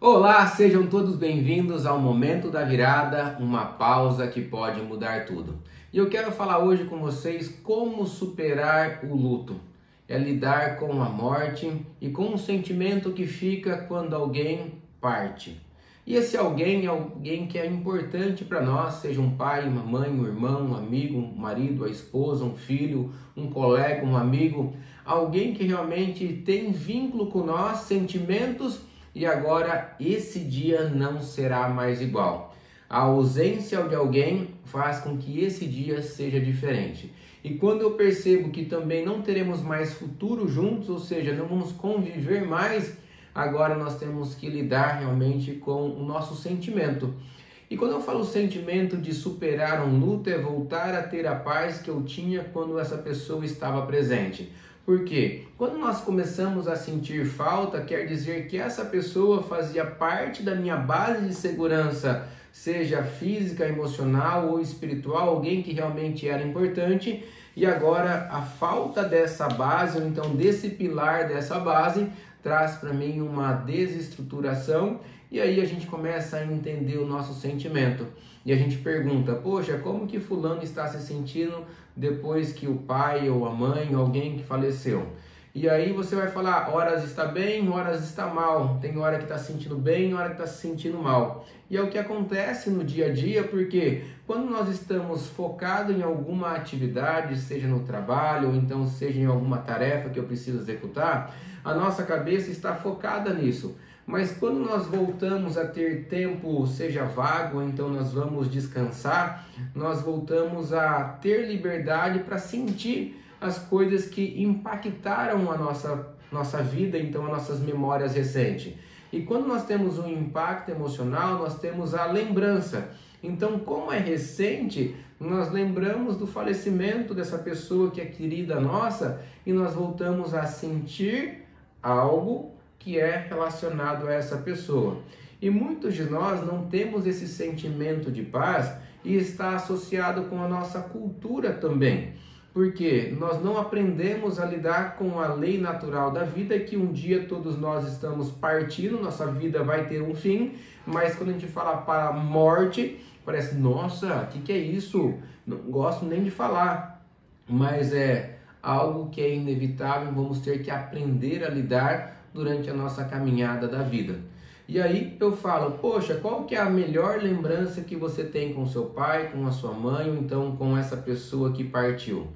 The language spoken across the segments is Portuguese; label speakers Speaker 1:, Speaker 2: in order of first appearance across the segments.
Speaker 1: Olá, sejam todos bem-vindos ao Momento da Virada, uma pausa que pode mudar tudo. E eu quero falar hoje com vocês como superar o luto. É lidar com a morte e com o sentimento que fica quando alguém parte. E esse alguém é alguém que é importante para nós, seja um pai, uma mãe, um irmão, um amigo, um marido, a esposa, um filho, um colega, um amigo, alguém que realmente tem vínculo com nós, sentimentos. E agora esse dia não será mais igual. A ausência de alguém faz com que esse dia seja diferente. E quando eu percebo que também não teremos mais futuro juntos, ou seja, não vamos conviver mais, agora nós temos que lidar realmente com o nosso sentimento. E quando eu falo sentimento de superar um luto, é voltar a ter a paz que eu tinha quando essa pessoa estava presente. Porque quando nós começamos a sentir falta, quer dizer que essa pessoa fazia parte da minha base de segurança, seja física, emocional ou espiritual, alguém que realmente era importante, e agora a falta dessa base, ou então desse pilar dessa base, traz para mim uma desestruturação, e aí a gente começa a entender o nosso sentimento. E a gente pergunta, poxa, como que fulano está se sentindo depois que o pai ou a mãe ou alguém que faleceu? E aí você vai falar, horas está bem, horas está mal. Tem hora que está se sentindo bem, hora que está se sentindo mal. E é o que acontece no dia a dia, porque quando nós estamos focados em alguma atividade, seja no trabalho, ou então seja em alguma tarefa que eu preciso executar, a nossa cabeça está focada nisso. Mas quando nós voltamos a ter tempo, seja vago, ou então nós vamos descansar, nós voltamos a ter liberdade para sentir as coisas que impactaram a nossa vida, então as nossas memórias recentes. E quando nós temos um impacto emocional, nós temos a lembrança. Então, como é recente, nós lembramos do falecimento dessa pessoa que é querida nossa e nós voltamos a sentir algo que é relacionado a essa pessoa. E muitos de nós não temos esse sentimento de paz e está associado com a nossa cultura também. Porque nós não aprendemos a lidar com a lei natural da vida, que um dia todos nós estamos partindo, nossa vida vai ter um fim, mas quando a gente fala para a morte, parece, nossa, o que é isso? Não gosto nem de falar, mas é algo que é inevitável, vamos ter que aprender a lidar durante a nossa caminhada da vida. E aí eu falo, poxa, qual que é a melhor lembrança que você tem com seu pai, com a sua mãe, ou então com essa pessoa que partiu?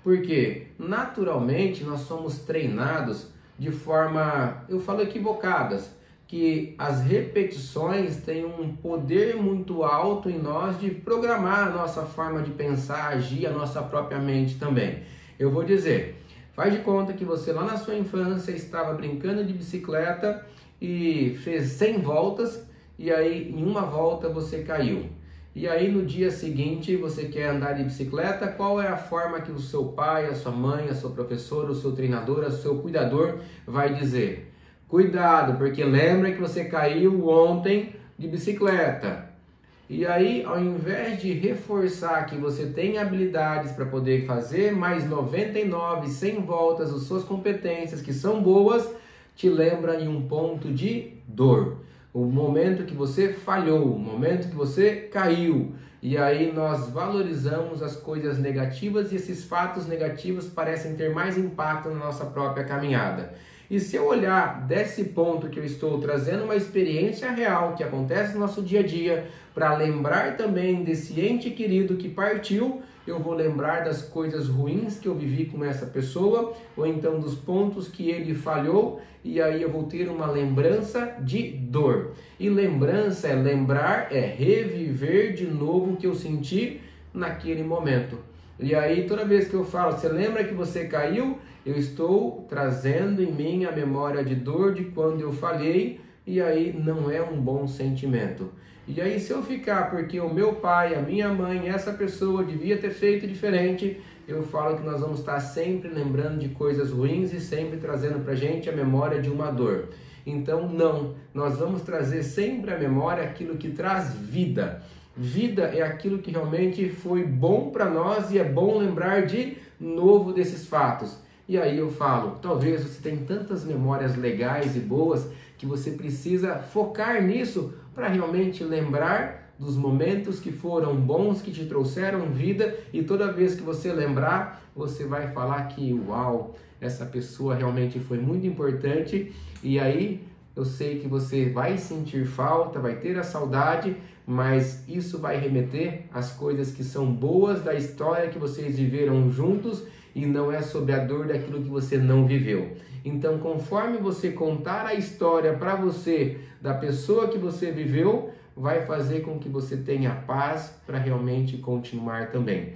Speaker 1: Porque naturalmente nós somos treinados de forma, eu falo equivocadas, que as repetições têm um poder muito alto em nós de programar a nossa forma de pensar, agir, a nossa própria mente também. Eu vou dizer, faz de conta que você lá na sua infância estava brincando de bicicleta e fez 100 voltas e aí em uma volta você caiu. E aí no dia seguinte você quer andar de bicicleta, qual é a forma que o seu pai, a sua mãe, a sua professora, o seu treinador, o seu cuidador vai dizer? Cuidado, porque lembra que você caiu ontem de bicicleta. E aí, ao invés de reforçar que você tem habilidades para poder fazer mais 99, 100 voltas, as suas competências que são boas, te lembra em um ponto de dor. O momento que você falhou, o momento que você caiu. E aí nós valorizamos as coisas negativas e esses fatos negativos parecem ter mais impacto na nossa própria caminhada. E se eu olhar desse ponto que eu estou trazendo uma experiência real que acontece no nosso dia a dia, para lembrar também desse ente querido que partiu, eu vou lembrar das coisas ruins que eu vivi com essa pessoa, ou então dos pontos que ele falhou, e aí eu vou ter uma lembrança de dor. E lembrança é lembrar, é reviver de novo o que eu senti naquele momento. E aí toda vez que eu falo, você lembra que você caiu? Eu estou trazendo em mim a memória de dor de quando eu falhei, e aí não é um bom sentimento. E aí se eu ficar porque o meu pai, a minha mãe, essa pessoa devia ter feito diferente, eu falo que nós vamos estar sempre lembrando de coisas ruins e sempre trazendo pra gente a memória de uma dor. Então não, nós vamos trazer sempre à memória aquilo que traz vida. Vida é aquilo que realmente foi bom para nós e é bom lembrar de novo desses fatos. E aí eu falo, talvez você tenha tantas memórias legais e boas que você precisa focar nisso para realmente lembrar dos momentos que foram bons, que te trouxeram vida, e toda vez que você lembrar, você vai falar que uau, essa pessoa realmente foi muito importante, e aí eu sei que você vai sentir falta, vai ter a saudade, mas isso vai remeter às coisas que são boas da história que vocês viveram juntos, e não é sobre a dor daquilo que você não viveu. Então, conforme você contar a história para você da pessoa que você viveu, vai fazer com que você tenha paz para realmente continuar também.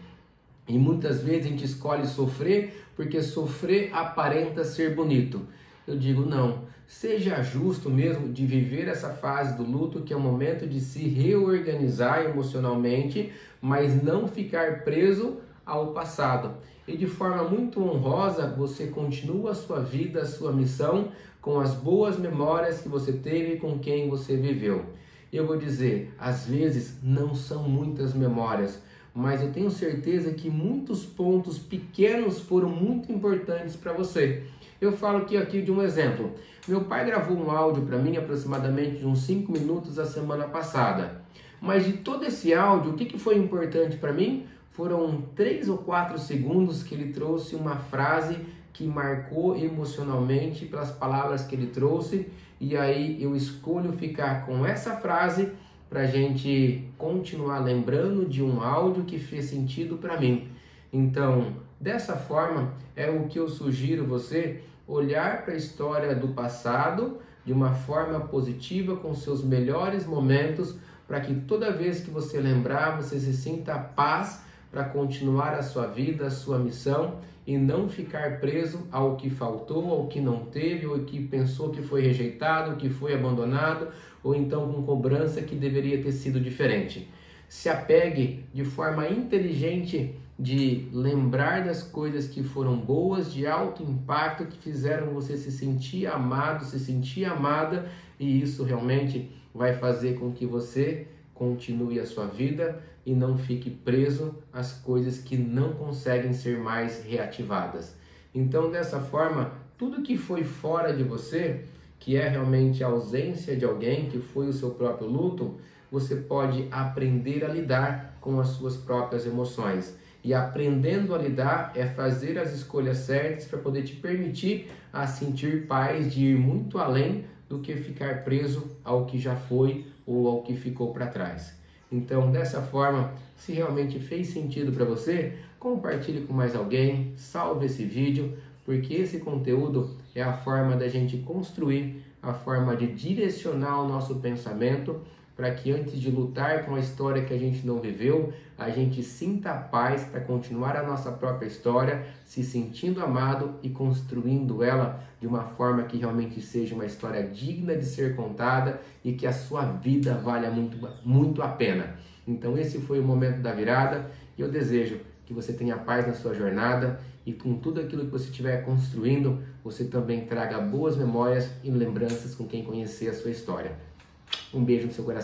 Speaker 1: E muitas vezes a gente escolhe sofrer porque sofrer aparenta ser bonito. Eu digo não, seja justo mesmo de viver essa fase do luto, que é o momento de se reorganizar emocionalmente, mas não ficar preso ao passado. E de forma muito honrosa, você continua a sua vida, a sua missão, com as boas memórias que você teve com quem você viveu. Eu vou dizer, às vezes não são muitas memórias, mas eu tenho certeza que muitos pontos pequenos foram muito importantes para você. Eu falo aqui de um exemplo. Meu pai gravou um áudio para mim, aproximadamente de uns 5 minutos a semana passada. Mas de todo esse áudio, o que foi importante para mim? Foram 3 ou 4 segundos que ele trouxe uma frase que marcou emocionalmente pelas palavras que ele trouxe, e aí eu escolho ficar com essa frase para a gente continuar lembrando de um áudio que fez sentido para mim. Então, dessa forma, é o que eu sugiro você olhar para a história do passado de uma forma positiva, com seus melhores momentos, para que toda vez que você lembrar, você se sinta paz para continuar a sua vida, a sua missão, e não ficar preso ao que faltou, ao que não teve, ou que pensou que foi rejeitado, que foi abandonado, ou então com cobrança que deveria ter sido diferente. Se apegue de forma inteligente de lembrar das coisas que foram boas, de alto impacto, que fizeram você se sentir amado, se sentir amada, e isso realmente vai fazer com que você continue a sua vida e não fique preso às coisas que não conseguem ser mais reativadas. Então, dessa forma, tudo que foi fora de você, que é realmente a ausência de alguém, que foi o seu próprio luto, você pode aprender a lidar com as suas próprias emoções. E aprendendo a lidar é fazer as escolhas certas para poder te permitir a sentir paz, de ir muito além do que ficar preso ao que já foi ou ao que ficou para trás. Então, dessa forma, se realmente fez sentido para você, compartilhe com mais alguém, salve esse vídeo, porque esse conteúdo é a forma da gente construir, a forma de direcionar o nosso pensamento, para que antes de lutar com a história que a gente não viveu, a gente sinta a paz para continuar a nossa própria história, se sentindo amado e construindo ela de uma forma que realmente seja uma história digna de ser contada e que a sua vida valha muito a pena. Então esse foi o momento da virada, e eu desejo que você tenha paz na sua jornada, e com tudo aquilo que você estiver construindo, você também traga boas memórias e lembranças com quem conhecer a sua história. Um beijo no seu coração.